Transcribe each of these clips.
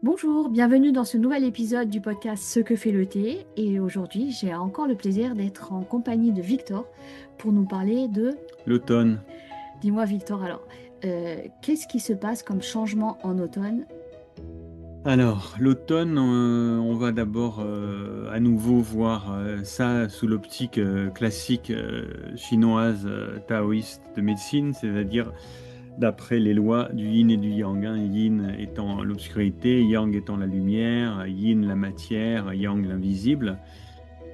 Bonjour, bienvenue dans ce nouvel épisode du podcast Ce que fait le thé. Et aujourd'hui, j'ai encore le plaisir d'être en compagnie de Victor pour nous parler de... L'automne. Dis-moi Victor, alors, qu'est-ce qui se passe comme changement en automne? Alors, l'automne, on va d'abord à nouveau voir ça sous l'optique classique chinoise taoïste de médecine, c'est-à-dire d'après les lois du yin et du yang, hein. Yin étant l'obscurité, yang étant la lumière, yin la matière, yang l'invisible.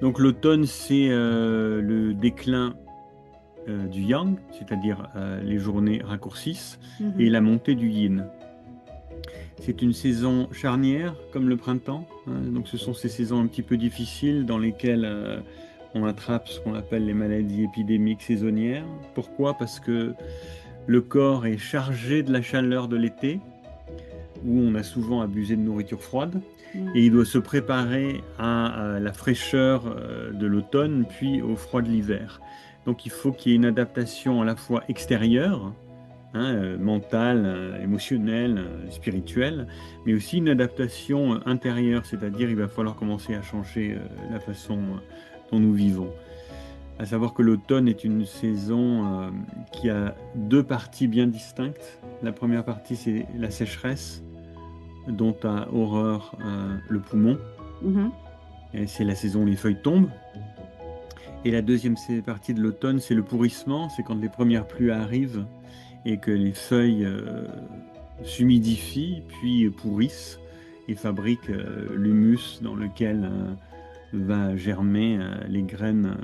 Donc l'automne, c'est le déclin du yang, c'est-à-dire les journées raccourcissent, et Mhm. la montée du yin. C'est une saison charnière, comme le printemps, hein. Donc ce sont ces saisons un petit peu difficiles dans lesquelles on attrape ce qu'on appelle les maladies épidémiques saisonnières. Pourquoi? Parce que le corps est chargé de la chaleur de l'été, où on a souvent abusé de nourriture froide, et Mhm. il doit se préparer à la fraîcheur de l'automne, puis au froid de l'hiver. Donc il faut qu'il y ait une adaptation à la fois extérieure, hein, mentale, émotionnelle, spirituelle, mais aussi une adaptation intérieure, c'est-à-dire il va falloir commencer à changer la façon dont nous vivons. À savoir que l'automne est une saison qui a deux parties bien distinctes. La première partie, c'est la sécheresse, dont a horreur le poumon, Mhm. et c'est la saison où les feuilles tombent. Et la deuxième partie de l'automne, c'est le pourrissement, c'est quand les premières pluies arrivent et que les feuilles s'humidifient, puis pourrissent et fabriquent l'humus dans lequel va germer les graines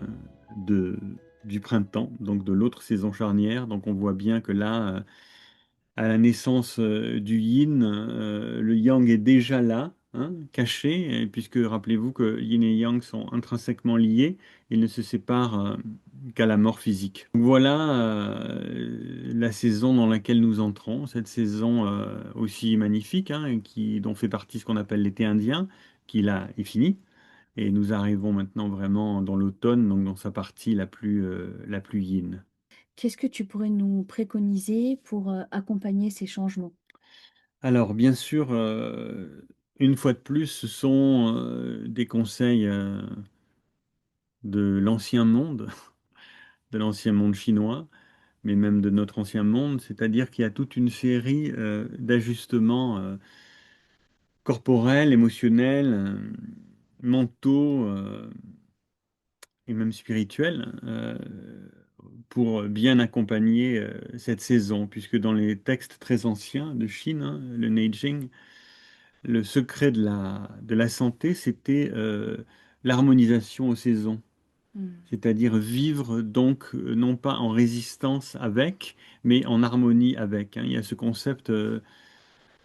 du printemps, donc de l'autre saison charnière. Donc on voit bien que là, à la naissance du yin, le yang est déjà là, hein, caché, puisque rappelez-vous que yin et yang sont intrinsèquement liés, ils ne se séparent qu'à la mort physique. Donc voilà la saison dans laquelle nous entrons, cette saison aussi magnifique, hein, dont fait partie ce qu'on appelle l'été indien, qui là est fini. Et nous arrivons maintenant vraiment dans l'automne, donc dans sa partie la plus yin. Qu'est-ce que tu pourrais nous préconiser pour accompagner ces changements? Alors, bien sûr, une fois de plus, ce sont des conseils de l'ancien monde, de l'ancien monde chinois, mais même de notre ancien monde, c'est-à-dire qu'il y a toute une série d'ajustements corporels, émotionnels, mentaux et même spirituels pour bien accompagner cette saison, puisque dans les textes très anciens de Chine, hein, le Neijing, le secret de la santé, c'était l'harmonisation aux saisons. Mhm. C'est-à-dire vivre donc non pas en résistance avec, mais en harmonie avec, hein. Il y a ce concept, euh,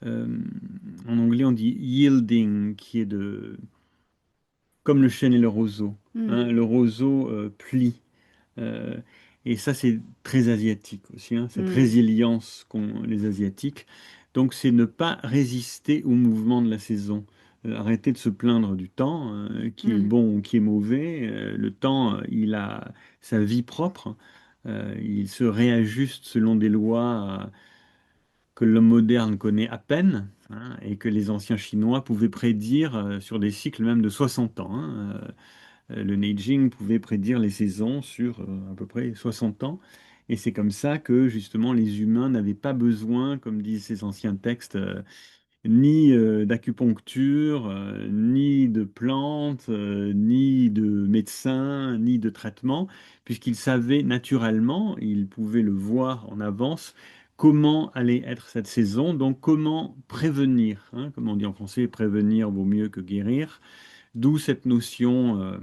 en anglais on dit yielding, qui est comme le chêne et le roseau, Mhm. hein. Le roseau plie. Euh, et ça, c'est très asiatique aussi, hein, cette Mhm. résilience qu'ont les Asiatiques. Donc, c'est ne pas résister au mouvement de la saison. Arrêter de se plaindre du temps, qui est Mhm. bon ou qui est mauvais. Le temps, il a sa vie propre. Il se réajuste selon des lois que l'homme moderne connaît à peine, hein, et que les anciens Chinois pouvaient prédire sur des cycles même de 60 ans, hein. Le Neijing pouvait prédire les saisons sur à peu près 60 ans. Et c'est comme ça que justement les humains n'avaient pas besoin, comme disent ces anciens textes, ni d'acupuncture, ni de plantes, ni de médecins, ni de traitements, puisqu'ils savaient naturellement, ils pouvaient le voir en avance, comment allait être cette saison, donc comment prévenir, hein, comme on dit en français, prévenir vaut mieux que guérir. D'où cette notion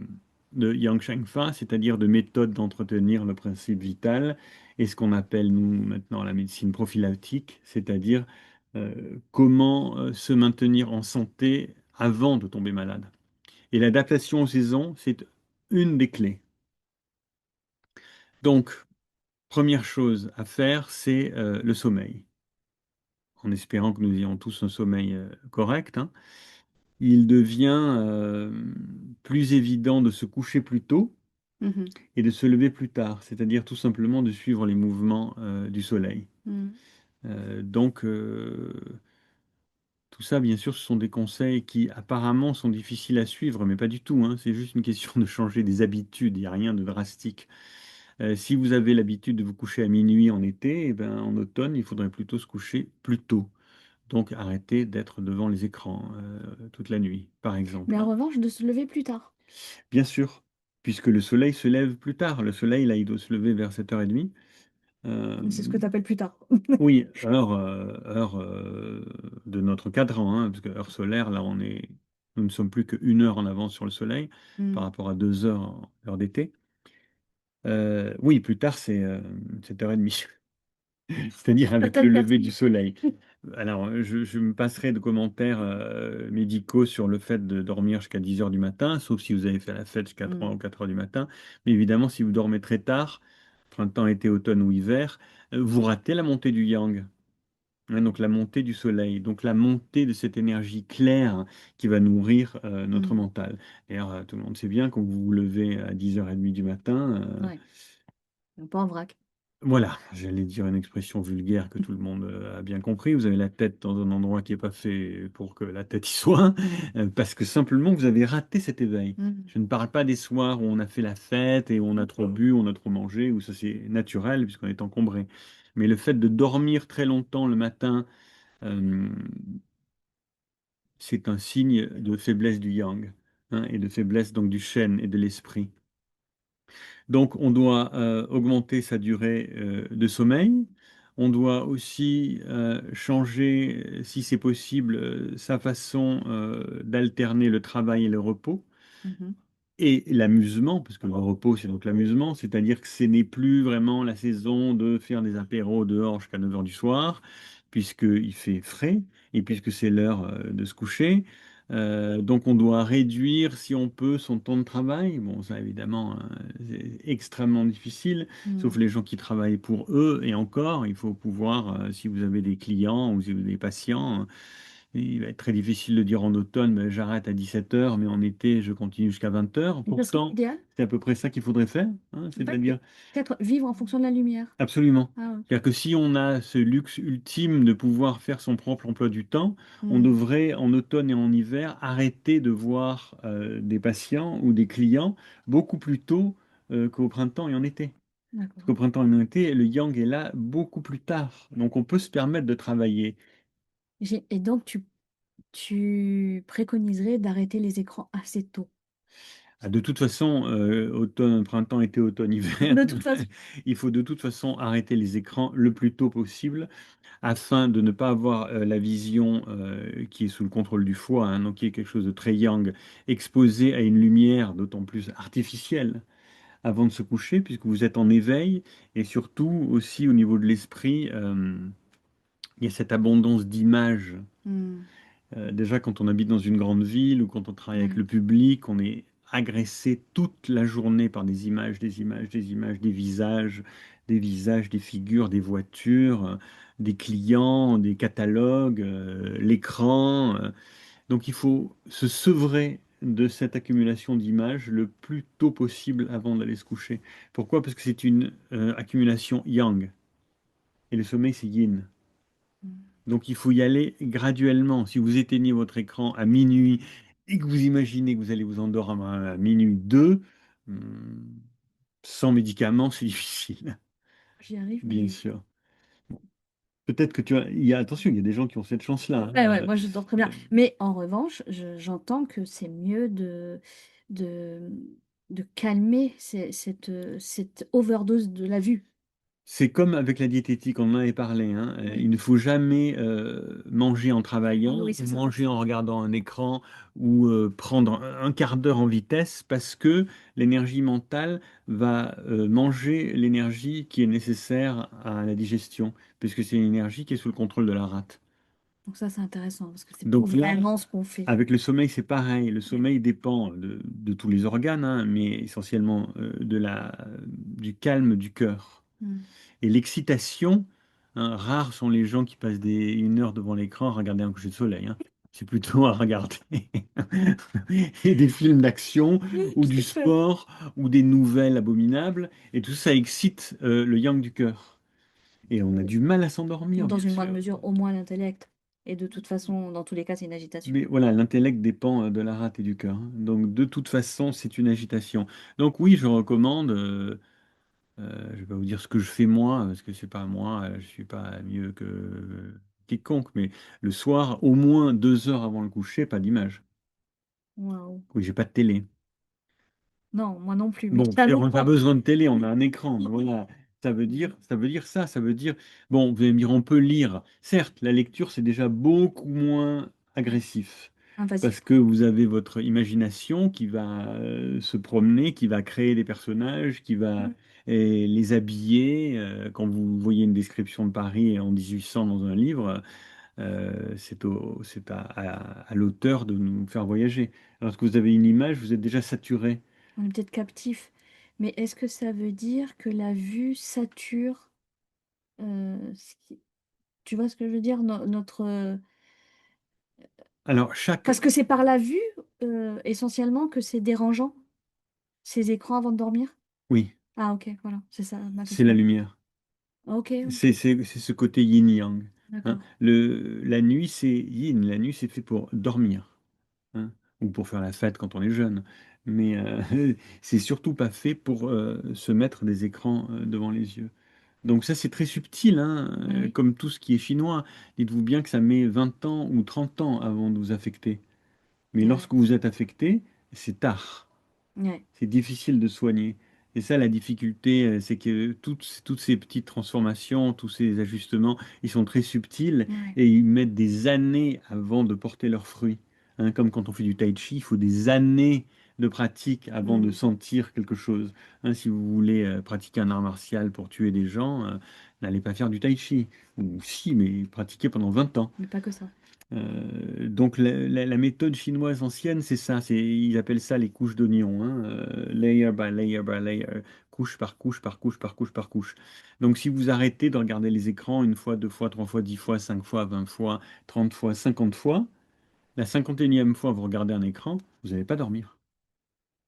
de Yang Shengfa, c'est-à-dire de méthode d'entretenir le principe vital, et ce qu'on appelle nous maintenant la médecine prophylactique, c'est-à-dire comment se maintenir en santé avant de tomber malade. Et l'adaptation aux saisons, c'est une des clés. Donc, première chose à faire, c'est le sommeil, en espérant que nous ayons tous un sommeil correct, hein. Il devient plus évident de se coucher plus tôt Mhm. et de se lever plus tard, c'est-à-dire tout simplement de suivre les mouvements du soleil. Mhm. Donc, tout tout ça, bien sûr, ce sont des conseils qui apparemment sont difficiles à suivre, mais pas du tout, hein. C'est juste une question de changer des habitudes. Il n'y a rien de drastique. Si vous avez l'habitude de vous coucher à minuit en été, eh ben, en automne, il faudrait plutôt se coucher plus tôt. Donc arrêtez d'être devant les écrans toute la nuit, par Mais exemple, en hein. revanche, de se lever plus tard. Bien sûr, puisque le soleil se lève plus tard. Le soleil, là, il doit se lever vers 7h30. Euh, C'est ce que tu appelles plus tard. oui, heure de notre cadran, hein, parce que heure solaire, là, nous ne sommes plus qu'une heure en avance sur le soleil par Hmm. rapport à 2 heures heure d'été. Oui, plus tard, c'est 7h30. C'est-à-dire avec le Peut-être lever du personne. soleil. Alors, je me passerai de commentaires médicaux sur le fait de dormir jusqu'à 10 heures du matin, sauf si vous avez fait la fête jusqu'à 3 Hmm. ou 4 heures du matin. Mais évidemment, si vous dormez très tard, printemps, été, automne ou hiver, vous ratez la montée du yang, hein, donc la montée du soleil, donc la montée de cette énergie claire qui va nourrir notre Hmm. mental. D'ailleurs, tout le monde sait bien, quand vous vous levez à 10h30 du matin, Ouais, pas en vrac. voilà, j'allais dire une expression vulgaire que tout le monde a bien compris. Vous avez la tête dans un endroit qui n'est pas fait pour que la tête y soit, parce que simplement vous avez raté cet éveil. Hmm. Je ne parle pas des soirs où on a fait la fête et où on a trop bu, on a trop mangé, où ça c'est naturel puisqu'on est encombré. Mais le fait de dormir très longtemps le matin, euh, c'est un signe de faiblesse du yang, hein, et de faiblesse donc du chêne et de l'esprit. Donc, on doit augmenter sa durée de sommeil. On doit aussi changer, si c'est possible, sa façon d'alterner le travail et le repos. Mhm. Et l'amusement, parce que le repos, c'est donc l'amusement, c'est-à-dire que ce n'est plus vraiment la saison de faire des apéros dehors jusqu'à 9 heures du soir, puisqu'il fait frais et puisque c'est l'heure de se coucher. Donc on doit réduire, si on peut, son temps de travail. Bon, ça évidemment, c'est extrêmement difficile, sauf Hmm. les gens qui travaillent pour eux. Et encore, il faut pouvoir, si vous avez des clients ou si vous avez des patients, il va être très difficile de dire en automne, mais j'arrête à 17 heures, mais en été, je continue jusqu'à 20 heures. Et ça serait Pourtant, l'idéal? c'est à peu près ça qu'il faudrait faire, hein, En fait, c'est-à-dire peut-être vivre en fonction de la lumière. absolument. Ah ouais. C'est-à-dire que si on a ce luxe ultime de pouvoir faire son propre emploi du temps, on Hmm. devrait, en automne et en hiver, arrêter de voir des patients ou des clients beaucoup plus tôt qu'au printemps et en été. Parce D'accord. qu'au printemps et en été, le yang est là beaucoup plus tard. Donc on peut se permettre de travailler. Et donc, tu préconiserais d'arrêter les écrans assez tôt. Ah, de toute façon, automne, printemps, été, automne, hiver, De toute façon. il faut de toute façon arrêter les écrans le plus tôt possible afin de ne pas avoir la vision qui est sous le contrôle du foie, hein, donc qui est quelque chose de très yang, exposé à une lumière d'autant plus artificielle avant de se coucher, puisque vous êtes en éveil, et surtout aussi au niveau de l'esprit, il y a cette abondance d'images. Hmm. Déjà, quand on habite dans une grande ville ou quand on travaille avec Ouais. le public, on est agressé toute la journée par des images, des images, des images, des visages, des figures, des voitures, des clients, des catalogues, l'écran. Donc, il faut se sevrer de cette accumulation d'images le plus tôt possible avant d'aller se coucher. Pourquoi? Parce que c'est une accumulation yang et le sommeil, c'est yin. Hmm. Donc il faut y aller graduellement. Si vous éteignez votre écran à minuit et que vous imaginez que vous allez vous endormir à minuit 2, hmm, sans médicaments, c'est difficile, J'y arrive, bien mais... sûr. Bon, peut-être que tu as... Il y a... Attention, il y a des gens qui ont cette chance-là, hein. Ouais, ouais, moi je dors très bien. Euh, Mais en revanche, j'entends que c'est mieux de, de calmer cette overdose de la vue. C'est comme avec la diététique, on en avait parlé, hein. Oui, Il ne faut jamais manger en oui, travaillant, oui, ou c'est ça. manger en regardant un écran, ou prendre un quart d'heure en vitesse, parce que l'énergie mentale va manger l'énergie qui est nécessaire à la digestion, puisque c'est une énergie qui est sous le contrôle de la rate. Donc ça, c'est intéressant, parce que c'est pas Donc là, vraiment ce qu'on fait. avec le sommeil, c'est pareil. Le Ouais. sommeil dépend de tous les organes, hein, mais essentiellement du calme du cœur. Hmm. Et l'excitation, hein, rares sont les gens qui passent 1 heure devant l'écran à regarder un coucher de soleil, hein. C'est plutôt à regarder des films d'action ou du sport ou des nouvelles abominables. Et tout ça excite le yang du cœur. Et on a du mal à Ou s'endormir, dans bien une moindre sûr. mesure, au moins l'intellect. Et de toute façon, dans tous les cas, c'est une agitation. Mais voilà, l'intellect dépend de la rate et du cœur, hein. Donc, de toute façon, c'est une agitation. Donc, oui, je recommande. Je vais pas vous dire ce que je fais moi, parce que c'est pas moi, je suis pas mieux que quiconque. Mais le soir, au moins 2 heures avant le coucher, pas d'image. Waouh. Oui, j'ai pas de télé. Non, moi non plus, mais Bon, ça et nous on n'a pas prend. besoin de télé, on a un écran. Voilà. Ça veut dire, bon, vous allez me dire, on peut lire. Certes, la lecture, c'est déjà beaucoup moins agressif. Parce Invasif. que vous avez votre imagination qui va se promener, qui va créer des personnages, qui va Mm. les habiller. Quand vous voyez une description de Paris en 1800 dans un livre, c'est à l'auteur de nous faire voyager. Lorsque vous avez une image, vous êtes déjà saturé. On est peut-être captif. Mais est-ce que ça veut dire que la vue sature tu vois ce que je veux dire? Notre... Alors, chaque, Parce que c'est par la vue, essentiellement, que c'est dérangeant, ces écrans avant de dormir? oui, Ah, ok, voilà, c'est ça ma c'est la question. lumière. Ok, ok, C'est ce côté yin-yang, hein. d'accord. La nuit, c'est yin. La nuit, c'est fait pour dormir, hein, ou pour faire la fête quand on est jeune. Mais c'est surtout pas fait pour se mettre des écrans devant les yeux. Donc ça, c'est très subtil, hein, Ah oui, comme tout ce qui est chinois. Dites-vous bien que ça met 20 ans ou 30 ans avant de vous affecter. Mais ouais, lorsque vous êtes affecté, c'est tard. ouais, C'est difficile de soigner. Et ça, la difficulté, c'est que toutes ces petites transformations, tous ces ajustements, ils sont très subtils ouais. et ils mettent des années avant de porter leurs fruits. Hein, comme quand on fait du tai chi, il faut des années de pratique avant de Hmm, sentir quelque chose. Hein, si vous voulez pratiquer un art martial pour tuer des gens, n'allez pas faire du tai chi. Ou si, mais pratiquez pendant 20 ans. mais pas que ça. Donc la méthode chinoise ancienne, c'est ça, ils appellent ça les couches d'oignon, hein, layer by layer by layer, couche par couche par couche par couche par couche. Donc si vous arrêtez de regarder les écrans une fois, deux fois, trois fois, 10 fois, 5 fois, 20 fois, 30 fois, 50 fois, la 51e fois vous regardez un écran, vous n'allez pas dormir.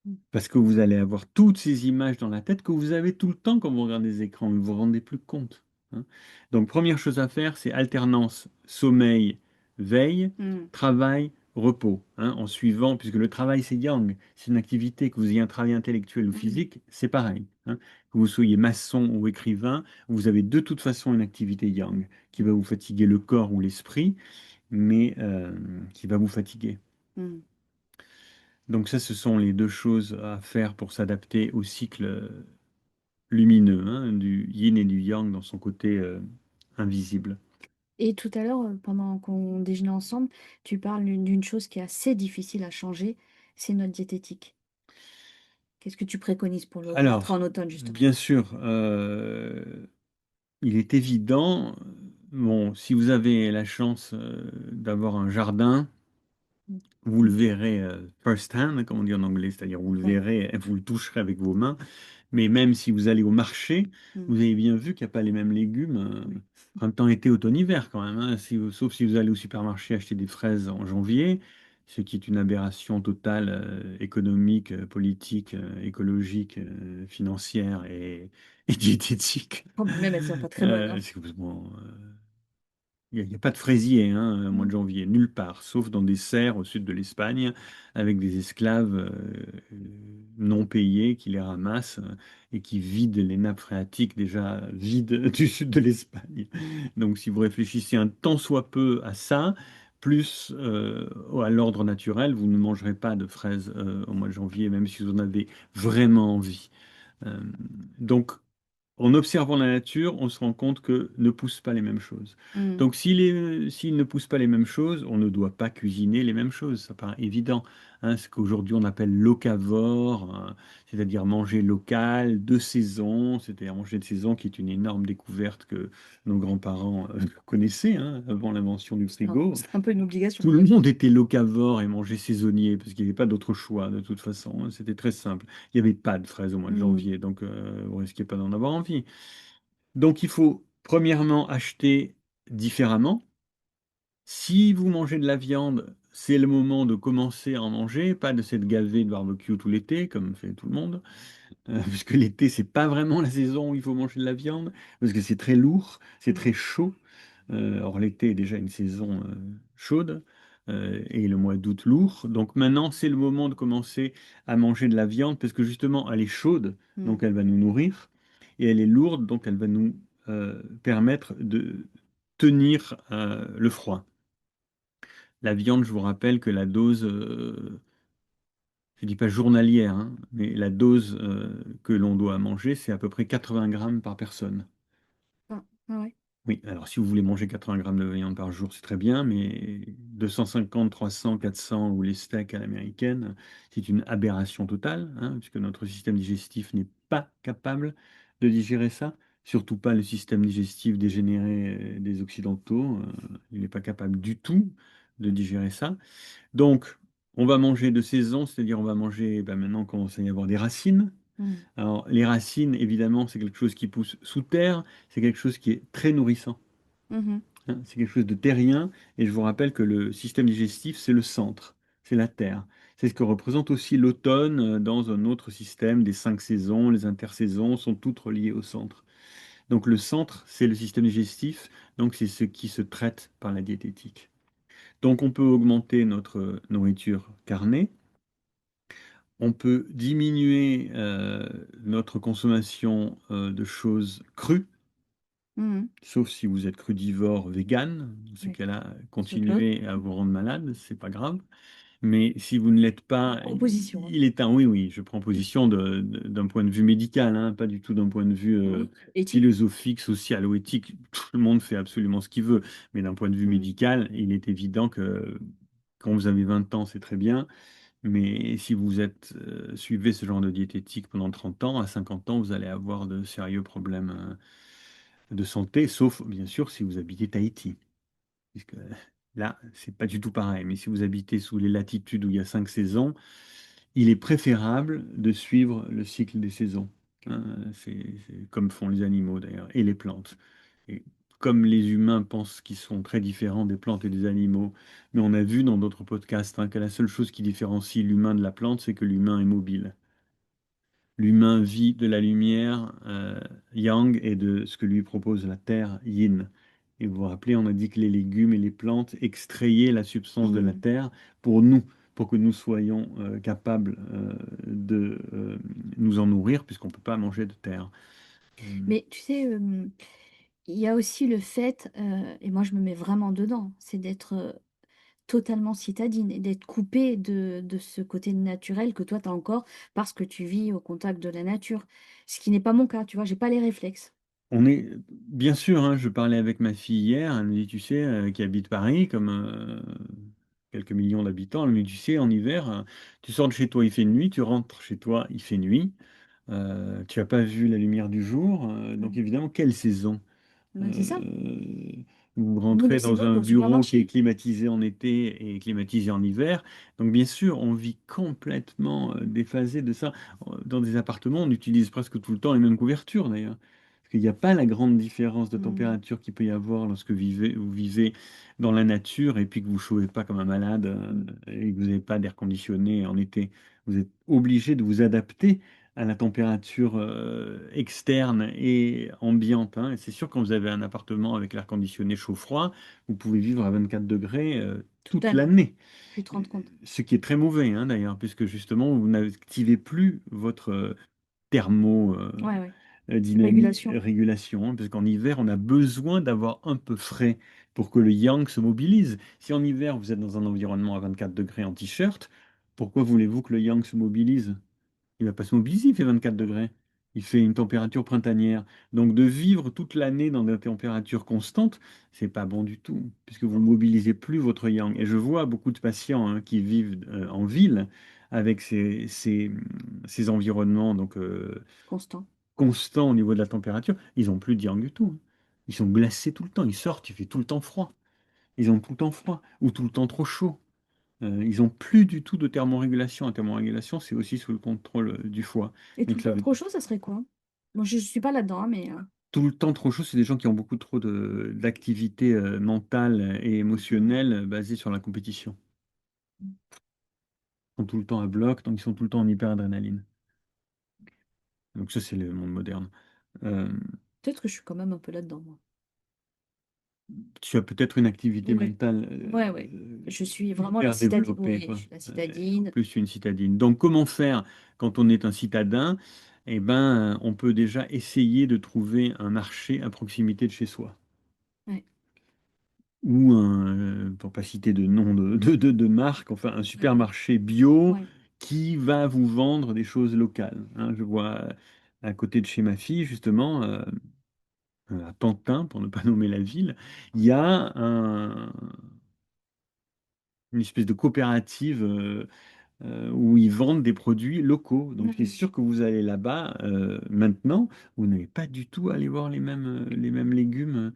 Hmm, Parce que vous allez avoir toutes ces images dans la tête que vous avez tout le temps quand vous regardez les écrans, mais vous vous rendez plus compte, hein. Donc, première chose à faire, c'est alternance sommeil, veille, hmm, travail, repos, hein, en suivant, puisque le travail c'est yang, c'est une activité, que vous ayez un travail intellectuel ou hmm, physique, c'est pareil, hein. Que vous soyez maçon ou écrivain, vous avez de toute façon une activité yang qui va vous fatiguer le corps ou l'esprit, mais qui va vous fatiguer. hmm. Donc ça, ce sont les deux choses à faire pour s'adapter au cycle lumineux, hein, du yin et du yang dans son côté invisible. Et tout à l'heure, pendant qu'on déjeunait ensemble, tu parles d'une chose qui est assez difficile à changer, c'est notre diététique. Qu'est-ce que tu préconises pour le rentrée Alors, en automne, justement? bien sûr, il est évident, bon, si vous avez la chance d'avoir un jardin, Hmm, vous le verrez first hand, comme on dit en anglais, c'est-à-dire vous le ouais, verrez, vous le toucherez avec vos mains. Mais même si vous allez au marché, hmm, vous avez bien vu qu'il n'y a pas les mêmes légumes oui. printemps, été, automne, hiver quand même, hein. Sauf si vous allez au supermarché acheter des fraises en janvier, ce qui est une aberration totale économique, politique, écologique, financière et diététique. Oh, mais même elles sont pas très bonnes, hein. Bon, il n'y a pas de fraisier, hein, au mois Hmm, de janvier, nulle part, sauf dans des serres au sud de l'Espagne, avec des esclaves non payés qui les ramassent et qui vident les nappes phréatiques déjà vides du sud de l'Espagne. Donc si vous réfléchissez un tant soit peu à ça, plus à l'ordre naturel, vous ne mangerez pas de fraises au mois de janvier, même si vous en avez vraiment envie. Euh, donc, en observant la nature, on se rend compte que ne poussent pas les mêmes choses. hmm. Donc, s'ils ne poussent pas les mêmes choses, on ne doit pas cuisiner les mêmes choses. Ça paraît évident, hein. Ce qu'aujourd'hui on appelle locavore, c'est-à-dire manger local, de saison, c'est-à-dire manger de saison, qui est une énorme découverte que nos grands-parents connaissaient, hein, avant l'invention du frigo. C'est un peu une obligation. Tout le monde était locavore et mangeait saisonnier parce qu'il n'y avait pas d'autre choix de toute façon, hein. C'était très simple. Il n'y avait pas de fraises au mois de Hmm, janvier, donc vous risquez pas d'en avoir envie. Donc il faut premièrement acheter différemment. Si vous mangez de la viande, c'est le moment de commencer à en manger, pas de s'être gavé de barbecue tout l'été comme fait tout le monde, puisque l'été c'est pas vraiment la saison où il faut manger de la viande parce que c'est très lourd, c'est hmm. très chaud. Or, l'été est déjà une saison chaude et le mois d'août lourd. Donc maintenant, c'est le moment de commencer à manger de la viande parce que justement, elle est chaude, Mm. donc elle va nous nourrir, et elle est lourde, donc elle va nous permettre de tenir le froid. La viande, je vous rappelle que la dose, je dis pas journalière, hein, mais la dose que l'on doit manger, c'est à peu près 80 grammes par personne. Ah, ah ouais. Oui, alors si vous voulez manger 80 grammes de viande par jour, c'est très bien, mais 250, 300, 400 ou les steaks à l'américaine, c'est une aberration totale, hein, puisque notre système digestif n'est pas capable de digérer ça, surtout pas le système digestif dégénéré des Occidentaux, il n'est pas capable du tout de digérer ça. Donc, on va manger de saison, c'est-à-dire on va manger, ben maintenant, il commence à y avoir des racines. Mm. Alors, les racines, évidemment, c'est quelque chose qui pousse sous terre, c'est quelque chose qui est très nourrissant, Mhm. hein. C'est quelque chose de terrien, et je vous rappelle que le système digestif, c'est le centre, c'est la terre. C'est ce que représente aussi l'automne dans un autre système des 5 saisons. Les intersaisons sont toutes reliées au centre. Donc le centre, c'est le système digestif, donc c'est ce qui se traite par la diététique. Donc on peut augmenter notre nourriture carnée, on peut diminuer notre consommation de choses crues, Mhm. sauf si vous êtes crudivore vegan. Dans ce Oui. cas-là, Sauf là, continuez à vous rendre malade, c'est pas grave. Mais si vous ne l'êtes pas, proposition, hein. il est un oui, oui, je prends position d'un point de vue médical, hein, pas du tout d'un point de vue Éthique. philosophique, social ou éthique. Tout le monde fait absolument ce qu'il veut. Mais d'un point de vue Mm. médical, il est évident que quand vous avez 20 ans, c'est très bien. Mais si vous suivez ce genre de diététique pendant 30 ans, à 50 ans, vous allez avoir de sérieux problèmes de santé, sauf bien sûr si vous habitez Tahiti. Puisque là, c'est pas du tout pareil. Mais si vous habitez sous les latitudes où il y a 5 saisons, il est préférable de suivre le cycle des saisons, hein. C'est comme font les animaux d'ailleurs, et les plantes. Et comme les humains pensent qu'ils sont très différents des plantes et des animaux, mais on a vu dans d'autres podcasts, hein, que la seule chose qui différencie l'humain de la plante, c'est que l'humain est mobile. L'humain vit de la lumière, yang, et de ce que lui propose la terre, yin. Et vous vous rappelez, on a dit que les légumes et les plantes extrayaient la substance de la Mm. terre pour nous, pour que nous soyons capables de nous en nourrir, puisqu'on ne peut pas manger de terre. Euh, Mais tu sais, il y a aussi le fait, et moi je me mets vraiment dedans, c'est d'être totalement citadine et d'être coupée de ce côté naturel que toi tu as encore parce que tu vis au contact de la nature. Ce qui n'est pas mon cas, tu vois, j'ai pas les réflexes. On est, bien sûr, hein, je parlais avec ma fille hier, elle me dit, tu sais, qui habite Paris, comme quelques millions d'habitants, elle me dit, tu sais, en hiver, tu sors de chez toi, il fait nuit, tu rentres chez toi, il fait nuit. Tu n'as pas vu la lumière du jour, donc Mm. évidemment, quelle saison? Ben, c'est ça. Euh, vous Nous, les rentrez dans saisons un au bureau qui est supermarché. climatisé en été et climatisé en hiver, donc bien sûr, on vit complètement déphasé de ça. Dans des appartements, on utilise presque tout le temps les mêmes couvertures d'ailleurs. Parce qu'il n'y a pas la grande différence de Mm. température qu'il peut y avoir lorsque vous vivez dans la nature et puis que vous ne chauffez pas comme un malade Mm. et que vous n'avez pas d'air conditionné en été. Vous êtes obligé de vous adapter à la température externe et ambiante, hein. Et c'est sûr, quand vous avez un appartement avec l'air conditionné chaud-froid, vous pouvez vivre à 24 degrés toute Totalement. l'année. Tu te rends compte. Ce qui est très mauvais, hein, d'ailleurs, puisque justement, vous n'activez plus votre thermo Ouais, ouais. dynamique Régulation. régulation, hein, parce qu'en hiver, on a besoin d'avoir un peu frais pour que le yang se mobilise. Si en hiver, vous êtes dans un environnement à 24 degrés en t-shirt, pourquoi voulez-vous que le yang se mobilise? Il va pas se mobiliser, il fait 24 degrés. Il fait une température printanière. Donc de vivre toute l'année dans des températures constantes, c'est pas bon du tout, puisque vous ne mobilisez plus votre yang. Et je vois beaucoup de patients, hein, qui vivent en ville avec ces environnements donc Constant. constants au niveau de la température. Ils n'ont plus de yang du tout, hein. Ils sont glacés tout le temps. Ils sortent, il fait tout le temps froid. Ils ont tout le temps froid ou tout le temps trop chaud. Ils n'ont plus du tout de thermorégulation. La thermorégulation, c'est aussi sous le contrôle du foie. Et tout Donc le ça temps veut trop chaud, ça serait quoi? Moi, je suis pas là-dedans, hein, mais tout le temps trop chaud, c'est des gens qui ont beaucoup trop d'activité mentale et émotionnelle basée sur la compétition. Ils sont tout le temps à bloc, donc ils sont tout le temps en hyperadrénaline. Donc ça, c'est le monde moderne. Euh, peut-être que je suis quand même un peu là-dedans, moi. tu as peut-être une activité Ouais, mentale ouais, ouais. Je suis vraiment la hyper citadine. développée, Oui, je quoi. suis la En citadine. plus, tu es une citadine. Donc, comment faire quand on est un citadin? Eh ben, on peut déjà essayer de trouver un marché à proximité de chez soi. Ouais, Ou pour pas citer de nom de marque, enfin un ouais, ouais, supermarché bio ouais. qui va vous vendre des choses locales, hein. Je vois à côté de chez ma fille, justement, à Pantin, pour ne pas nommer la ville, il y a une espèce de coopérative où ils vendent des produits locaux. Donc, c'est Ouais. sûr que vous allez là-bas, maintenant, vous n'allez pas du tout aller voir les mêmes légumes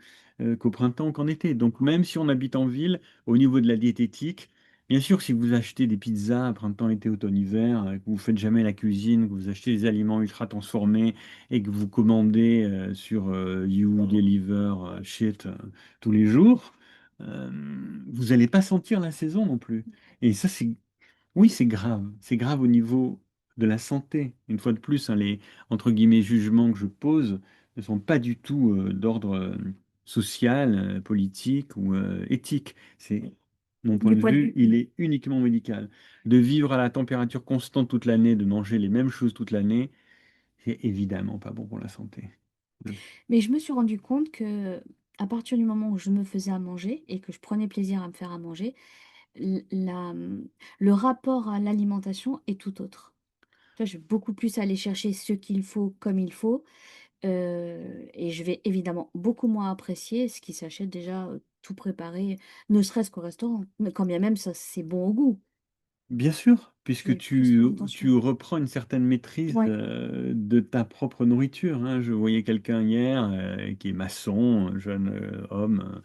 qu'au printemps ou qu'en été. Donc, même si on habite en ville, au niveau de la diététique, bien sûr, si vous achetez des pizzas printemps, été, automne, hiver, que vous faites jamais la cuisine, que vous achetez des aliments ultra transformés et que vous commandez sur You, Deliver, Shit, tous les jours, euh, vous n'allez pas sentir la saison non plus. Et ça, c'est oui, c'est grave. C'est grave au niveau de la santé. Une fois de plus, hein, les entre guillemets jugements que je pose ne sont pas du tout d'ordre social, politique ou éthique. C'est mon point Du de point de vue, vue. il est uniquement médical. De vivre à la température constante toute l'année, de manger les mêmes choses toute l'année, c'est évidemment pas bon pour la santé. Mais je me suis rendu compte que à partir du moment où je me faisais à manger et que je prenais plaisir à me faire à manger, le rapport à l'alimentation est tout autre. Tu vois, je vais beaucoup plus aller chercher ce qu'il faut comme il faut, et je vais évidemment beaucoup moins apprécier ce qui s'achète déjà tout préparé, ne serait-ce qu'au restaurant, mais quand bien même ça c'est bon au goût. Bien sûr, Je puisque vais plus faire tu attention. reprends une certaine maîtrise Ouais. de ta propre nourriture, hein. Je voyais quelqu'un hier qui est maçon, un jeune homme,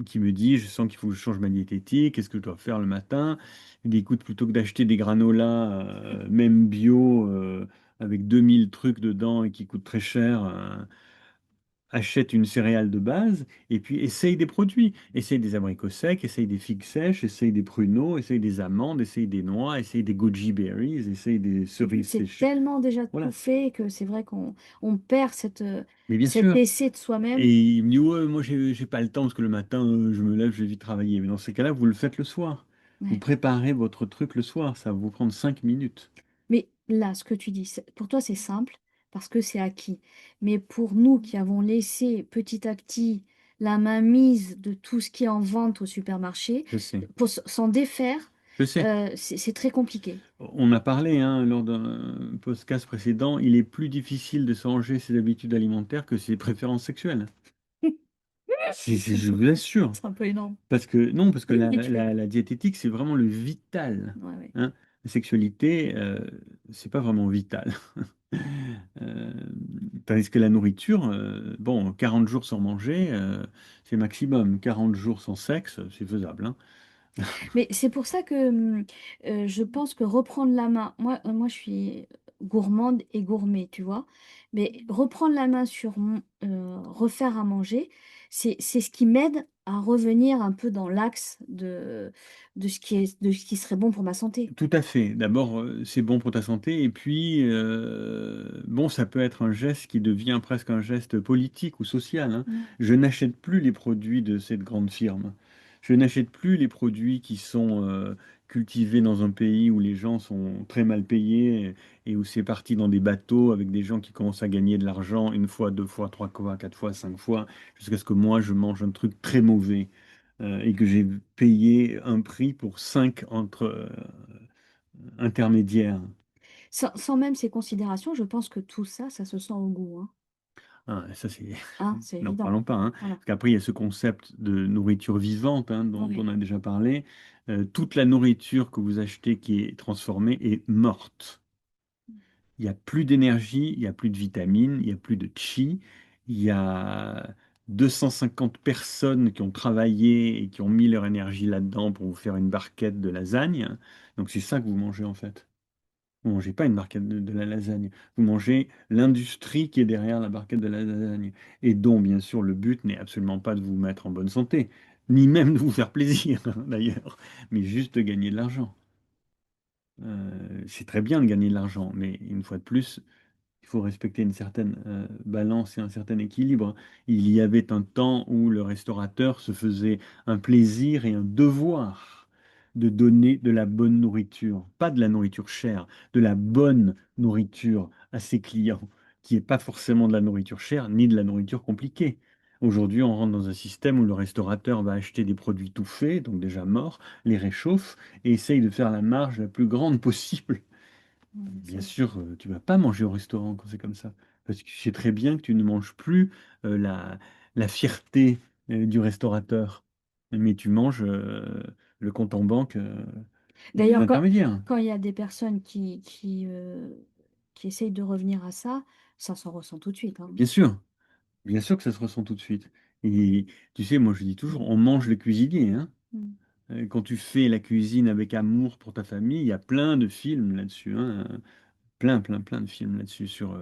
qui me dit, je sens qu'il faut que je change ma diététique, qu'est-ce que je dois faire le matin? Il dit, écoute, plutôt que d'acheter des granolas, même bio, avec 2000 trucs dedans et qui coûtent très cher, achète une céréale de base et puis essaye des produits. Essaye des abricots secs, essaye des figues sèches, essaye des pruneaux, essaye des amandes, essaye des noix, essaye des goji berries, essaye des cerises C'est séchées. tellement déjà tout Voilà. fait que c'est vrai qu'on perd Mais bien cet sûr. essai de soi-même. Et il me dit, ouais, moi, j'ai pas le temps parce que le matin, je me lève, je vais vite travailler. Mais dans ces cas-là, vous le faites le soir. Vous Ouais. préparez votre truc le soir. Ça va vous prendre 5 minutes. Mais là, ce que tu dis, pour toi, c'est simple parce que c'est acquis. Mais pour nous qui avons laissé petit à petit la mainmise de tout ce qui est en vente au supermarché, Je sais. pour s'en défaire, Je sais. c'est très compliqué. On a parlé, hein, lors d'un podcast précédent, il est plus difficile de changer ses habitudes alimentaires que ses préférences sexuelles. C'est un Je peu, vous assure. c'est un peu énorme. Parce que non, parce que Mais tu fais. la diététique, c'est vraiment le vital, Ouais, ouais. hein. La sexualité, c'est pas vraiment vital. Euh, Tandis que la nourriture, bon, 40 jours sans manger, c'est maximum. 40 jours sans sexe, c'est faisable, hein. Mais c'est pour ça que je pense que reprendre la main, moi je suis gourmande et gourmet, tu vois, mais reprendre la main sur refaire à manger, c'est ce qui m'aide à revenir un peu dans l'axe de ce qui serait bon pour ma santé. Tout à fait. D'abord, c'est bon pour ta santé, et puis, bon, ça peut être un geste qui devient presque un geste politique ou social, hein. Ouais. Je n'achète plus les produits de cette grande firme. Je n'achète plus les produits qui sont cultivés dans un pays où les gens sont très mal payés et où c'est parti dans des bateaux avec des gens qui commencent à gagner de l'argent une fois, deux fois, trois fois, quatre fois, cinq fois, jusqu'à ce que moi, je mange un truc très mauvais et que j'ai payé un prix pour cinq intermédiaires. Sans même ces considérations, je pense que tout ça, ça se sent au goût, hein. Ah, ça, c'est. Hein, c'est N'en évident. parlons pas, hein. Voilà. Parce qu'après, il y a ce concept de nourriture vivante, hein, dont Ouais. on a déjà parlé. Toute la nourriture que vous achetez qui est transformée est morte. Il n'y a plus d'énergie, il n'y a plus de vitamines, il n'y a plus de chi. Il y a 250 personnes qui ont travaillé et qui ont mis leur énergie là-dedans pour vous faire une barquette de lasagne. Donc c'est ça que vous mangez en fait. Vous mangez pas une barquette de la lasagne. Vous mangez l'industrie qui est derrière la barquette de la lasagne. Et dont, bien sûr, le but n'est absolument pas de vous mettre en bonne santé, ni même de vous faire plaisir, d'ailleurs, mais juste de gagner de l'argent. C'est très bien de gagner de l'argent, mais une fois de plus, Il faut respecter une certaine balance et un certain équilibre. Il y avait un temps où le restaurateur se faisait un plaisir et un devoir de donner de la bonne nourriture, pas de la nourriture chère, de la bonne nourriture à ses clients, qui n'est pas forcément de la nourriture chère ni de la nourriture compliquée. Aujourd'hui, on rentre dans un système où le restaurateur va acheter des produits tout faits, donc déjà morts, les réchauffe et essaye de faire la marge la plus grande possible. C'est Bien vrai. sûr, tu vas pas manger au restaurant quand c'est comme ça. Parce que tu sais très bien que tu ne manges plus la fierté du restaurateur. Mais tu manges le compte en banque des D'ailleurs, intermédiaires. quand il y a des personnes qui essayent de revenir à ça, ça s'en ressent tout de suite, hein. Bien sûr que ça se ressent tout de suite. Et tu sais, moi je dis toujours, on mange le cuisinier, hein. Mm. Quand tu fais la cuisine avec amour pour ta famille, il y a plein de films là-dessus, hein. Plein de films là-dessus, sur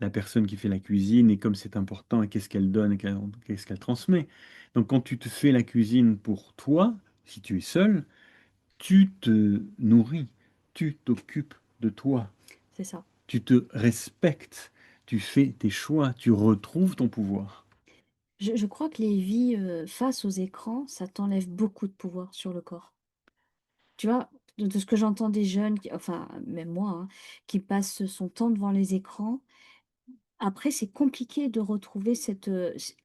la personne qui fait la cuisine et comme c'est important et qu'est-ce qu'elle donne et qu'est-ce qu'elle transmet. Donc quand tu te fais la cuisine pour toi, si tu es seul, tu te nourris, tu t'occupes de toi, C'est ça. tu te respectes, tu fais tes choix, tu retrouves ton pouvoir. Je crois que les vies face aux écrans, ça t'enlève beaucoup de pouvoir sur le corps. Tu vois, de ce que j'entends des jeunes, enfin, même moi, hein, qui passent son temps devant les écrans, après, c'est compliqué de retrouver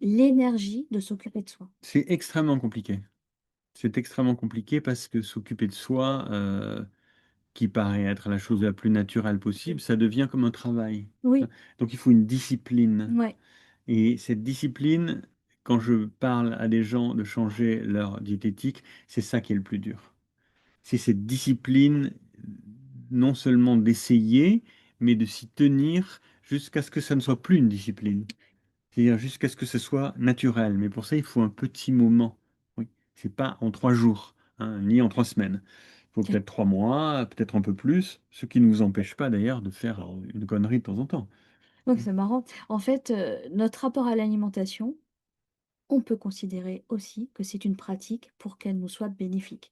l'énergie de s'occuper de soi. C'est extrêmement compliqué. C'est extrêmement compliqué parce que s'occuper de soi, qui paraît être la chose la plus naturelle possible, ça devient comme un travail. Oui, Donc il faut une discipline. ouais. Et cette discipline, quand je parle à des gens de changer leur diététique, c'est ça qui est le plus dur. C'est cette discipline, non seulement d'essayer, mais de s'y tenir jusqu'à ce que ça ne soit plus une discipline. C'est-à-dire jusqu'à ce que ce soit naturel. Mais pour ça, il faut un petit moment. Oui, c'est pas en 3 jours, hein, ni en 3 semaines. Il faut peut-être 3 mois, peut-être un peu plus, ce qui ne nous empêche pas d'ailleurs de faire une connerie de temps en temps. Donc c'est marrant. En fait, notre rapport à l'alimentation, on peut considérer aussi que c'est une pratique pour qu'elle nous soit bénéfique.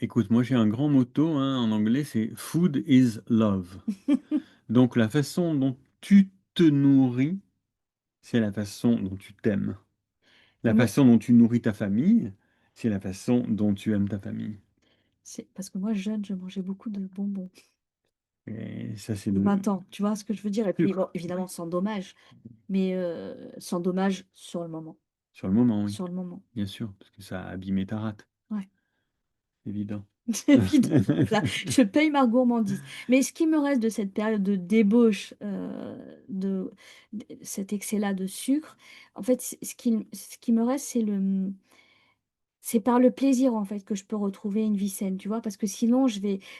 Écoute, moi j'ai un grand motto hein, en anglais, c'est Food is love. Donc la façon dont tu te nourris, c'est la façon dont tu t'aimes. Mais La moi, façon dont tu nourris ta famille, c'est la façon dont tu aimes ta famille. c'est parce que moi, jeune, je mangeais beaucoup de bonbons. Et ça, c'est le 20 ans, tu vois ce que je veux dire? Et puis, bon, sucre. Oui. évidemment, sans dommage, mais sans dommage sur le moment. Sur le moment, oui, Sur le moment. bien sûr, parce que ça a abîmé ta rate, Ouais. évident. C'est évident. Voilà, je paye ma gourmandise. Mais ce qui me reste de cette période de débauche, de cet excès-là de sucre, en fait, ce qui me reste, c'est par le plaisir, en fait, que je peux retrouver une vie saine, tu vois? Parce que sinon,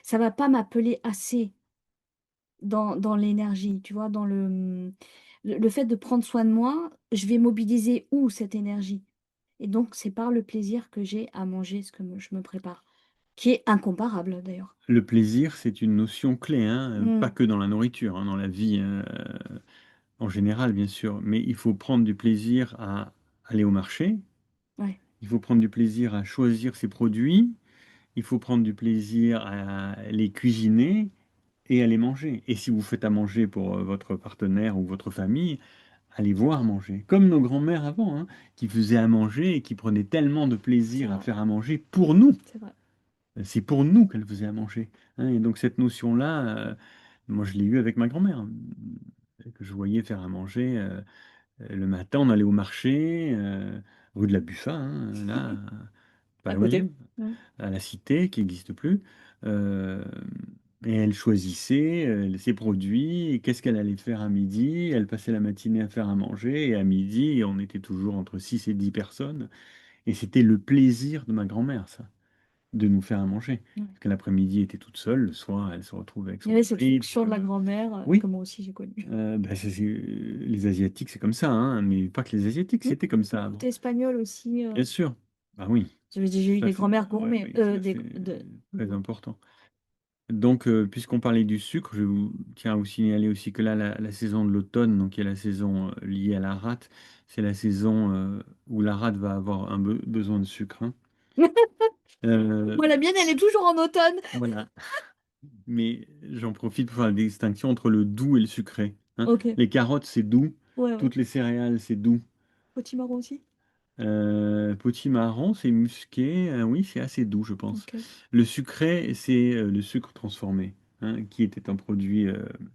ça va pas m'appeler assez dans l'énergie, tu vois? Le fait de prendre soin de moi, je vais mobiliser où cette énergie? Et donc, c'est par le plaisir que j'ai à manger ce que je me prépare, qui est incomparable d'ailleurs. Le plaisir, c'est une notion clé, hein, pas Mmh. que dans la nourriture, hein, dans la vie en général, bien sûr, mais il faut prendre du plaisir à aller au marché, Ouais, il faut prendre du plaisir à choisir ses produits, il faut prendre du plaisir à les cuisiner et à les manger. Et si vous faites à manger pour votre partenaire ou votre famille, allez voir manger. Comme nos grands-mères avant, hein, qui faisaient à manger et qui prenaient tellement de c'est plaisir à vrai, faire à manger pour nous. c'est vrai. C'est pour nous qu'elles faisaient à manger, hein. Et donc cette notion-là, moi je l'ai eue avec ma grand-mère, hein, que je voyais faire à manger. Le matin, on allait au marché, rue de la Buffa, hein, là, pas À loin, côté. Mmh. à la Cité, qui n'existe plus. Euh, et elle choisissait ses produits, et qu'est-ce qu'elle allait faire à midi. Elle passait la matinée à faire à manger, et à midi, on était toujours entre 6 et 10 personnes. Et c'était le plaisir de ma grand-mère, ça, de nous faire à manger. Ouais. Parce que l'après-midi, elle était toute seule, le soir, elle se retrouvait avec Il y son avait cette mari. Et puis fonction de la voilà. grand-mère, que Oui, moi aussi j'ai connue. bah, les Asiatiques, c'est comme ça, hein, mais pas que les Asiatiques, Mmh. c'était comme ça avant. Côté espagnol aussi, Bien sûr. Bah oui, j'ai eu tout à des fait. grand-mères Ouais, gourmets, oui, tout à fait. Très important. Donc, puisqu'on parlait du sucre, je vous tiens à vous signaler aussi que là, la saison de l'automne, donc qui est la saison liée à la rate, c'est la saison où la rate va avoir besoin de sucre, hein. Euh, Moi, la mienne, elle est toujours en automne. voilà. mais j'en profite pour faire la distinction entre le doux et le sucré, hein. Ok. Les carottes, c'est doux. Ouais, ouais. Toutes les céréales, c'est doux. Potimarron aussi? Potimarron, c'est musqué. Oui, c'est assez doux, je pense. Ok. Le sucré, c'est le sucre transformé, hein, qui était un produit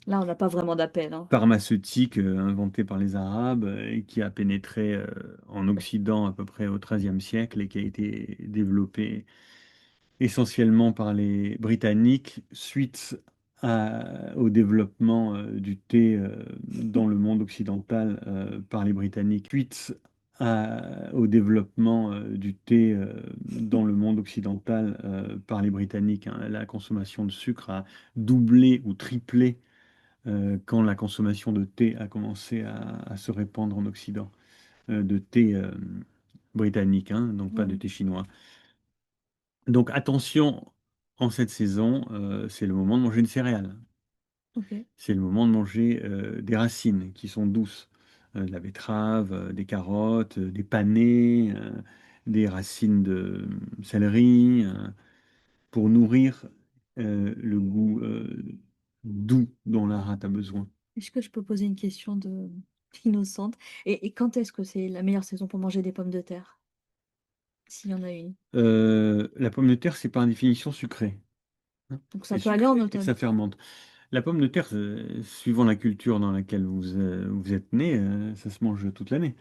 Là, on n'a pas vraiment d'appel, hein. pharmaceutique inventé par les Arabes et qui a pénétré en Occident à peu près au XIIIe siècle et qui a été développé essentiellement par les Britanniques suite au développement du thé dans le monde occidental par les Britanniques, suite au développement du thé dans le monde occidental par les Britanniques, hein. La consommation de sucre a doublé ou triplé quand la consommation de thé a commencé à se répandre en Occident, de thé britannique, hein, donc pas Ouais, de ouais. thé chinois. Donc attention, en cette saison, c'est le moment de manger une céréale. Ok. C'est le moment de manger des racines qui sont douces. De la betterave, des carottes, des panais, des racines de céleri, pour nourrir le goût doux dont la rate a besoin. Est-ce que je peux poser une question de innocente? Et quand est-ce que c'est la meilleure saison pour manger des pommes de terre? S'il y en a une. La pomme de terre, c'est par définition sucré, hein. Donc ça C'est peut aller en sucré et ça automne. fermente. La pomme de terre, suivant la culture dans laquelle vous êtes né, ça se mange toute l'année,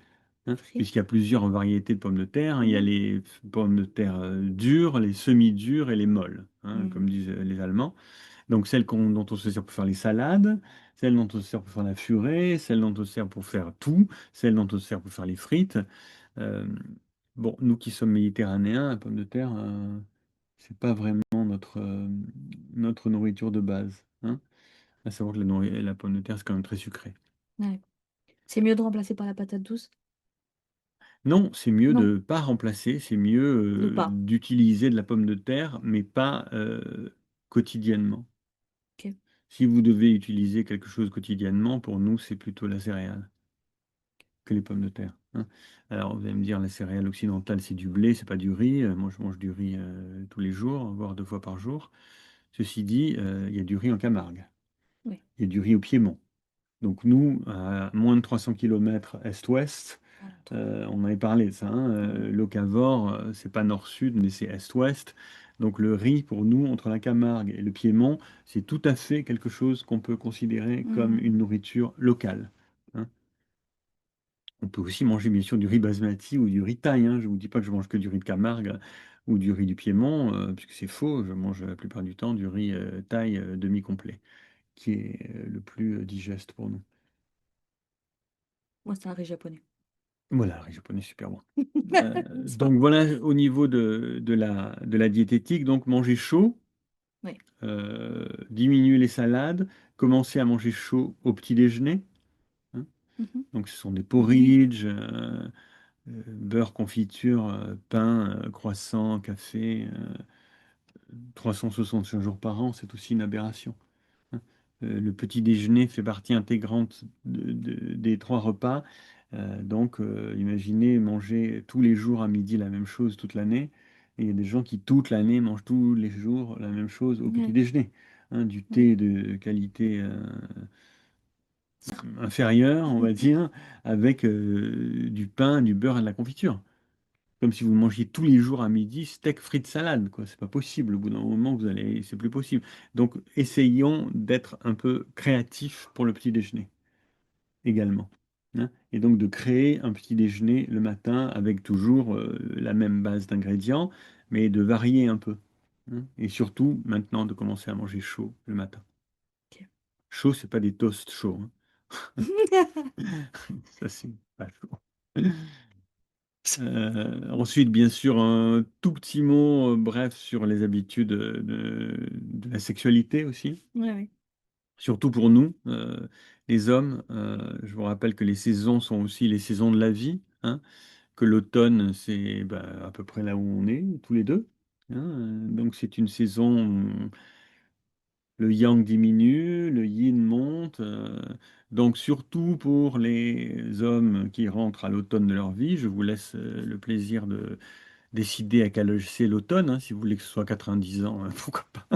hein, Frit. puisqu'il y a plusieurs variétés de pommes de terre, hein. Il y a Mhm. les pommes de terre dures, les semi-dures et les molles, hein, comme Mhm. disent les Allemands. Donc celles dont on se sert pour faire les salades, celles dont on se sert pour faire la purée, celles dont on se sert pour faire tout, celles dont on se sert pour faire les frites. Euh, bon, nous qui sommes méditerranéens, la pomme de terre, c'est pas vraiment notre nourriture de base, hein. À savoir que la pomme de terre, c'est quand même très sucré. Ouais. C'est mieux de remplacer par la patate douce? Non, c'est mieux Non, de pas remplacer, c'est mieux de pas. d'utiliser de la pomme de terre, mais pas quotidiennement. Ok. Si vous devez utiliser quelque chose quotidiennement, pour nous, c'est plutôt la céréale que les pommes de terre, hein. Alors, vous allez me dire, la céréale occidentale, c'est du blé, c'est pas du riz. Moi, je mange du riz tous les jours, voire 2 fois par jour. Ceci dit, il y a du riz en Camargue, Oui. il y a du riz au Piémont. Donc nous, à moins de 300 km est-ouest, Voilà, trop bien. on avait parlé de ça, hein, Mhm. Locavor, c'est pas nord-sud, mais c'est est-ouest. Donc le riz, pour nous, entre la Camargue et le Piémont, c'est tout à fait quelque chose qu'on peut considérer comme Mhm. une nourriture locale, hein. On peut aussi manger bien sûr du riz basmati ou du riz thaï, hein. Je ne vous dis pas que je mange que du riz de Camargue ou du riz du Piémont, puisque c'est faux. Je mange la plupart du temps du riz thaï demi-complet, qui est le plus digeste pour nous. Moi, c'est un riz japonais. Voilà, le riz japonais, super bon. Ça. Donc voilà au niveau de la diététique. Donc manger chaud, Oui. diminuer les salades, commencer à manger chaud au petit déjeuner, hein. Mhm. Donc ce sont des Oui. porridge, beurre, confiture, pain, croissant, café, 365 jours par an, c'est aussi une aberration, hein. Le petit déjeuner fait partie intégrante des 3 repas. Donc, imaginez manger tous les jours à midi la même chose toute l'année. Et il y a des gens qui, toute l'année, mangent tous les jours la même chose au petit Ouais. déjeuner, hein, du Ouais. thé de qualité inférieure, on va dire, avec du pain, du beurre et de la confiture. Comme si vous mangiez tous les jours à midi steak, frites, salade, quoi. C'est pas possible. Au bout d'un moment, c'est plus possible. Donc, essayons d'être un peu créatifs pour le petit déjeuner également, hein. Et donc de créer un petit déjeuner le matin avec toujours la même base d'ingrédients, mais de varier un peu, hein. Et surtout, maintenant, de commencer à manger chaud le matin. Ok. Chaud, c'est pas des toasts chauds, hein. Ça, c'est pas chaud. Ensuite, bien sûr, un tout petit mot, bref, sur les habitudes de la sexualité aussi. Ouais, ouais. Surtout pour nous, les hommes. Je vous rappelle que les saisons sont aussi les saisons de la vie, hein, que l'automne, c'est bah, à peu près là où on est, tous les deux, hein. Donc c'est une saison où le yang diminue, le yin monte. Donc surtout pour les hommes qui rentrent à l'automne de leur vie, je vous laisse le plaisir de décider à quel âge c'est l'automne, hein. Si vous voulez que ce soit 90 ans, pourquoi pas.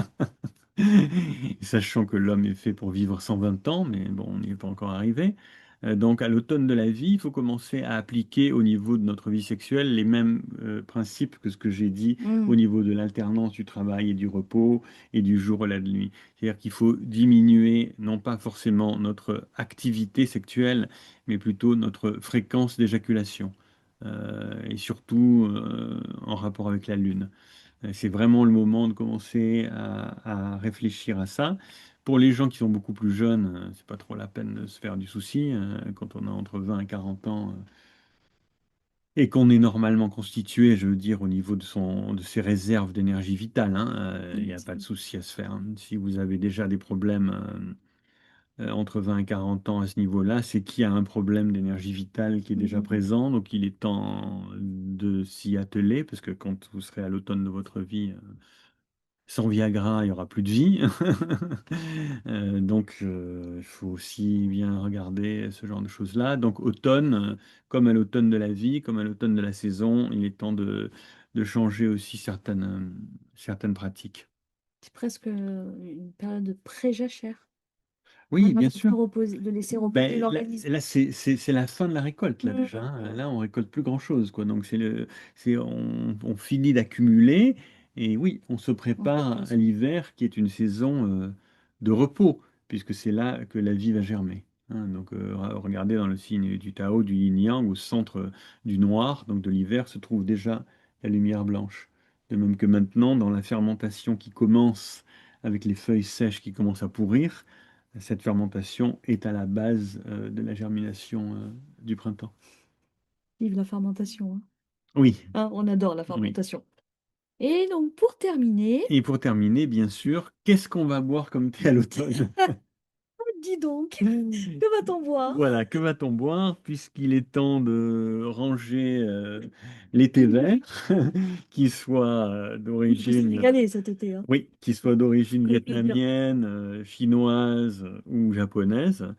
Sachant que l'homme est fait pour vivre 120 ans, mais bon, on n'y est pas encore arrivé. Donc, à l'automne de la vie, il faut commencer à appliquer au niveau de notre vie sexuelle les mêmes principes que ce que j'ai dit au Mm. niveau de l'alternance du travail et du repos et du jour et de la nuit. C'est-à-dire qu'il faut diminuer, non pas forcément notre activité sexuelle, mais plutôt notre fréquence d'éjaculation. Et surtout en rapport avec la Lune. C'est vraiment le moment de commencer à réfléchir à ça. Pour les gens qui sont beaucoup plus jeunes, c'est pas trop la peine de se faire du souci. Quand on a entre 20 et 40 ans et qu'on est normalement constitué, je veux dire, au niveau de ses réserves d'énergie vitale, hein, il n'y a pas de souci à se faire, hein. Si vous avez déjà des problèmes entre 20 et 40 ans à ce niveau-là, c'est qu'il y a un problème d'énergie vitale qui est déjà Mm. présent. Donc il est temps de s'y atteler, parce que quand vous serez à l'automne de votre vie, sans Viagra, il n'y aura plus de vie. Donc, il faut aussi bien regarder ce genre de choses-là. Donc, automne, comme à l'automne de la vie, comme à l'automne de la saison, il est temps de changer aussi certaines pratiques. C'est presque une période de pré-jachère. Oui, Vraiment bien de laisser sûr. reposer, de laisser reposer Ben, là, l'organisme. là, c'est la fin de la récolte, là, Mm. déjà, hein. Là, on récolte plus grand-chose, quoi. Donc, on finit d'accumuler. Et oui, on se On se prépare à repose. l'hiver, qui est une saison de repos, puisque c'est là que la vie va germer, hein. Donc, regardez dans le signe du Tao, du Yin-Yang, au centre du noir, donc de l'hiver, se trouve déjà la lumière blanche. De même que maintenant, dans la fermentation qui commence avec les feuilles sèches qui commencent à pourrir, cette fermentation est à la base de la germination du printemps. Vive la fermentation, hein. Oui, Hein, on adore la oui. fermentation. Et donc, pour terminer, Et pour terminer, bien sûr, qu'est-ce qu'on va boire comme thé à l'automne? dis donc, que va-t-on boire? Voilà, que va-t-on boire puisqu'il est temps de ranger les thés verts, qui soient Il faut se d'origine, régaler cet été, hein. oui, qui soient d'origine Régalez bien. vietnamienne, chinoise ou japonaise,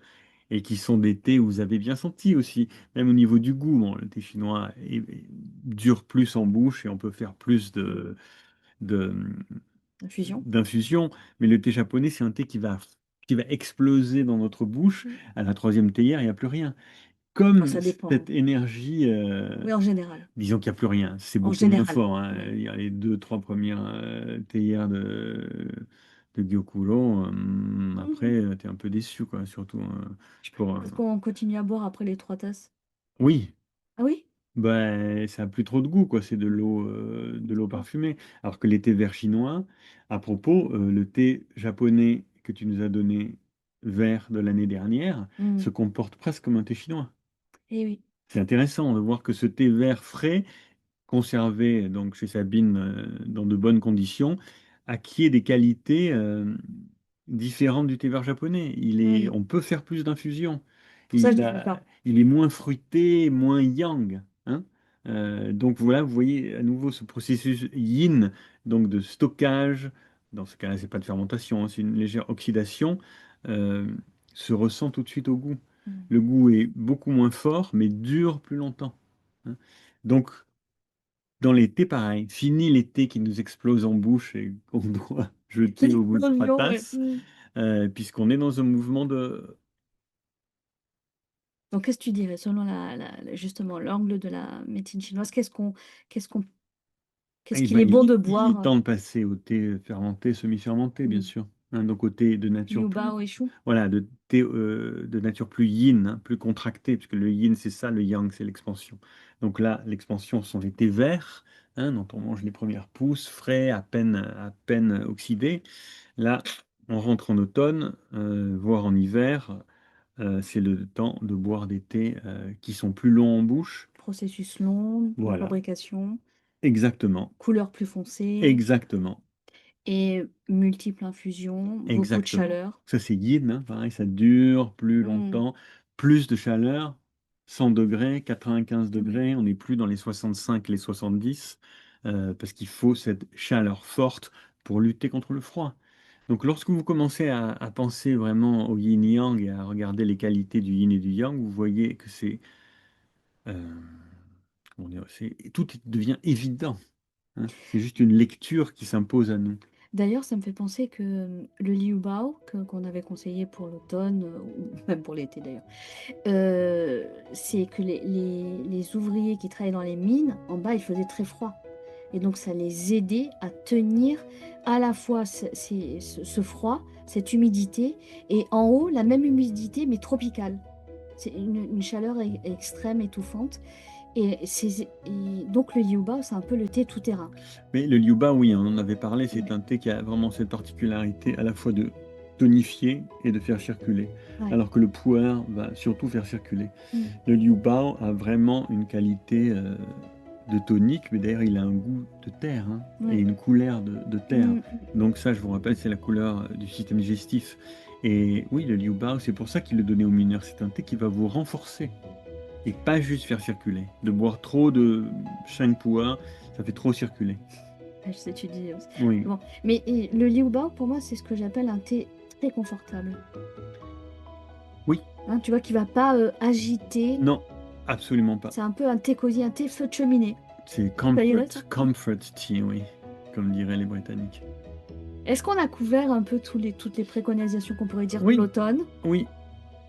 et qui sont des thés où vous avez bien senti aussi, même au niveau du goût. Bon, le thé chinois dure plus en bouche et on peut faire plus de- Infusion. d'infusion, mais le thé japonais, c'est un thé qui va exploser dans notre bouche. Mm. À la troisième théière, il n'y a plus rien. Oh, Comme ça dépend. cette énergie, Oui, en général. disons qu'il n'y a plus rien, c'est En beaucoup moins général. fort, hein. Ouais. Il y a les deux, trois premières théières de Gyokuro. Mhm. Après, tu es un peu déçu, quoi, surtout pour... Est-ce qu'on continue à boire après les 3 tasses? Oui, Ah oui? ben, ça a plus trop de goût, quoi. C'est de l'eau D'accord. parfumée. Alors que les thés verts chinois, à propos, le thé japonais que tu nous as donné, vert de l'année dernière, se Mm. comporte presque comme un thé chinois. Eh oui. C'est intéressant de voir que ce thé vert frais, conservé donc chez Sabine dans de bonnes conditions, acquiert des qualités différentes du thé vert japonais. Mm. On peut faire plus d'infusions. Pour ça, je les fais pas. Il est moins fruité, moins yang, hein. Donc voilà, vous voyez à nouveau ce processus yin, donc de stockage. Dans ce cas-là, c'est pas de fermentation, hein, c'est une légère oxydation, euh, se ressent tout de suite au goût. Mm. Le goût est beaucoup moins fort, mais dure plus longtemps, hein. Donc, dans l'été, pareil. Fini l'été qui nous explose en bouche et qu'on doit jeter au bout de trois L'explosion, ouais. tasses, Mm. puisqu'on est dans un mouvement Donc, qu'est-ce que tu dirais, selon justement l'angle de la médecine chinoise, qu'est-ce qu'on, qu'est-ce Eh qu'il ben, est bon de il boire? est temps de passer au thé fermenté, semi-fermenté, bien Mm. sûr, hein. Donc, au thé de nature Liu plus, bao et chou. voilà, de thé de nature plus yin, hein, plus contracté, puisque le yin, c'est ça, le yang, c'est l'expansion. Donc là, l'expansion sont les thés verts, hein, dont on mange les premières pousses, frais, à peine oxydés. Là, on rentre en automne, voire en hiver. C'est le temps de boire des thés qui sont plus longs en bouche. Processus long de Voilà, fabrication, exactement, couleur plus foncée exactement, et multiples infusions, beaucoup de exactement. chaleur. Ça, c'est yin, hein, pareil, ça dure plus Mm. longtemps, plus de chaleur, 100 degrés, 95 Ah oui. degrés, on n'est plus dans les 65, les 70, parce qu'il faut cette chaleur forte pour lutter contre le froid. Donc, lorsque vous commencez à penser vraiment au yin-yang et à regarder les qualités du yin et du yang, vous voyez que euh, comment dire, tout devient évident, hein. C'est juste une lecture qui s'impose à nous. D'ailleurs, ça me fait penser que le liu bao, qu'on avait conseillé pour l'automne, ou même pour l'été d'ailleurs, c'est que les ouvriers qui travaillaient dans les mines, en bas, il faisait très froid. Et donc, ça les aidait à tenir à la fois ce froid, cette humidité, et en haut, la même humidité, mais tropicale. C'est une chaleur extrême, étouffante. Et donc, le liu bao, c'est un peu le thé tout-terrain. Mais le liu bas, oui, on en avait parlé, c'est Ouais, un thé qui a vraiment cette particularité à la fois de tonifier et de faire circuler, ouais. alors que le pu'er va surtout faire circuler. Mm, Le liu bao a vraiment une qualité de tonique, mais d'ailleurs il a un goût de terre, hein, et ouais. une couleur de terre. Mm, Donc ça, je vous rappelle, c'est la couleur du système digestif. Et oui, le liu bao, c'est pour ça qu'il le donnait aux mineurs. C'est un thé qui va vous renforcer et pas juste faire circuler. De boire trop de sheng pu'er, ça fait trop circuler. je sais, tu dis aussi. Oui, Bon. Mais le liu bao, pour moi, c'est ce que j'appelle un thé très confortable. oui, Hein, tu vois, qui va pas agiter. non, absolument pas. C'est un peu un thé cosy, un thé feu de cheminée. C'est Ça irait, ça? comfort tea, oui, comme diraient les Britanniques. Est-ce qu'on a couvert un peu toutes les préconisations qu'on pourrait dire de Oui, l'automne? oui,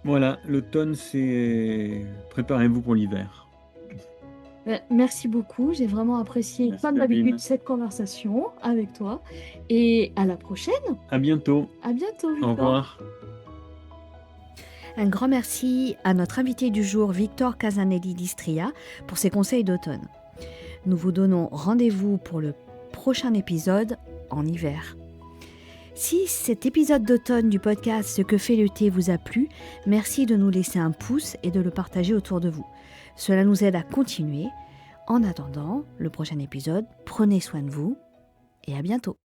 voilà, l'automne, c'est préparez-vous pour l'hiver. Merci beaucoup. J'ai vraiment apprécié, Merci comme d'habitude, Sabine. cette conversation avec toi. Et à la prochaine. À bientôt. À bientôt, Au Victor. revoir. Un grand merci à notre invité du jour, Victor Casanelli d'Istria, pour ses conseils d'automne. Nous vous donnons rendez-vous pour le prochain épisode en hiver. Si cet épisode d'automne du podcast Ce que fait le thé vous a plu, merci de nous laisser un pouce et de le partager autour de vous. Cela nous aide à continuer. En attendant le prochain épisode, prenez soin de vous et à bientôt.